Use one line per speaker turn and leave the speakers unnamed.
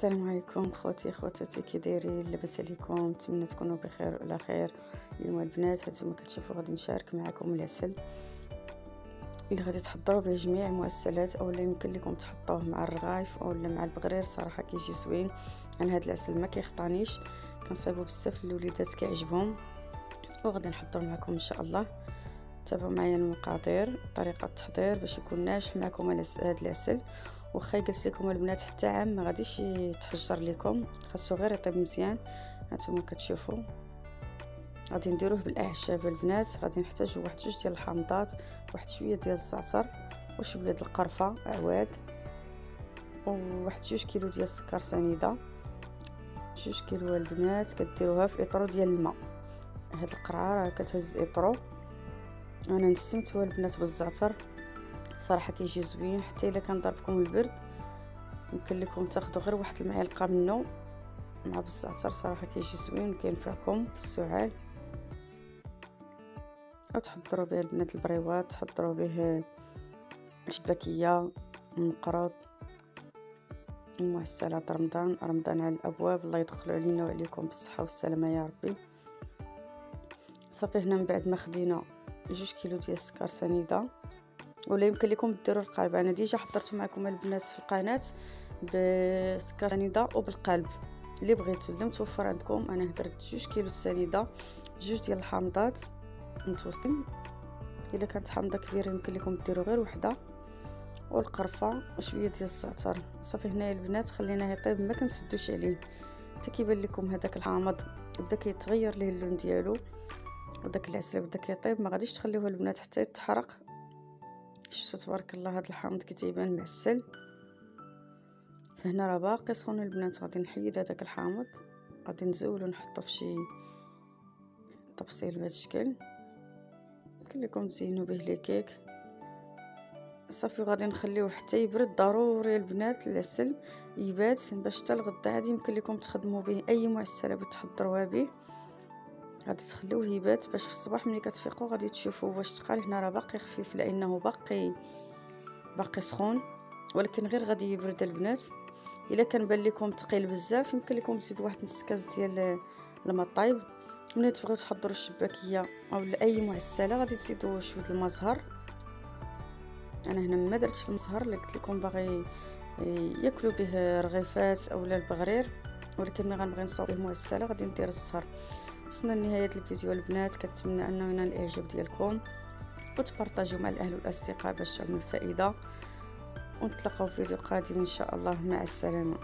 السلام عليكم خوتي خواتاتي، كي دايرين؟ لاباس عليكم؟ نتمنى تكونوا بخير وعلى خير. اليوم البنات هانتوما كتشوفوا غادي نشارك معكم العسل اللي غادي تحضروا به جميع المعسلات، اولا يمكن لكم تحطوه مع الرغايف اولا مع البغرير. صراحه كيجي زوين. انا هذا العسل ما كيخطانيش، كنصايبو بزاف الوليدات كيعجبهم، وغادي نحضر معكم ان شاء الله. تابعوا معايا المقادير طريقه التحضير باش يكون ناجح معكم هذا العسل. واخا يجلس لكم البنات حتى عام ما غاديش يتحجر لكم، خاصو غير يطيب مزيان. هانتوما كتشوفوا غادي نديروه بالاعشاب البنات. غادي نحتاجوا واحد 2 ديال الحامضات، واحد شويه ديال الزعتر، وشويه ديال القرفه عواد، وواحد 2 كيلو ديال السكر سنيده. 2 كيلو البنات كديروها في اطرو ديال الماء. هاد القرعه راه كتهز اطرو. انا نسمتها البنات بالزعتر، صراحه كيجي زوين. حتى الا كان ضربكم البرد يمكن لكم تاخذوا غير واحد المعلقه منه مع بالزعتر، صراحه كيجي زوين وكينفعكم في السعال. وتحضروا به البنات البريوات، تحضروا به الشباكيه، المقرض، المعسلات رمضان على الابواب. الله يدخلوا علينا وعليكم بالصحه والسلامه يا ربي. صافي هنا من بعد ما خدينا 2 كيلو ديال السكر سنيده، ولا يمكن لكم ديروا القالب. انا ديجا حضرت معكم البنات في القناه بالسكر سنيده وبالقالب، اللي بغيتو اللي متوفر عندكم. انا درت 2 كيلو سنيده، 2 ديال الحامضات متوسطين، الا كانت حامضه كبيره يمكن لكم ديروا غير وحده، والقرفه وشويه ديال الزعتر. صافي هنايا البنات خليناه يطيب، ما كنسدوش عليه حتى كيبان لكم هذاك الحامض بدا كيتغير ليه اللون ديالو، وداك العسل بدا كيطيب. ما غاديش تخليوه البنات حتى يتحرق. شفتوا تبارك الله هذا الحامض كيتيبان معسل. هنا راه باقي سخون البنات. غادي نحيد هذاك الحامض، غادي نزولو نحطو في شي طبسيل بهذا الشكل. يمكن لكم تزينوا به لي كيك. صافي غادي نخليوه حتى يبرد. ضروري البنات العسل يبات باش حتى الغدا عادي يمكن لكم تخدموا به اي معسله بتحضروها به. غادي تخليوه يبات باش في الصباح ملي كتفيقوا غادي تشوفوا واش تقال. هنا راه باقي خفيف لانه باقي سخون، ولكن غير غادي يبرد البنات. الا كان بان لكم ثقيل بزاف يمكن لكم تزيدوا واحد نص كاس ديال الماء طايب. ملي تبغيو تحضروا الشباكيه او اي معسله غادي تزيدوا شويه الماء زهر. انا هنا ما درتش المزهر اللي قلت لكم باغي ياكلوا به رغيفات اولا البغرير، ولكن ملي غنبغي نصاوب به معسله غادي ندير الزهر. وصلنا لنهايه الفيديو البنات، كنتمنى انه ينال الاعجاب ديالكم وتبارطاجوا مع الاهل والاصدقاء باش تعمل فائده. ونتلاقاو في فيديو قادم ان شاء الله. مع السلامه.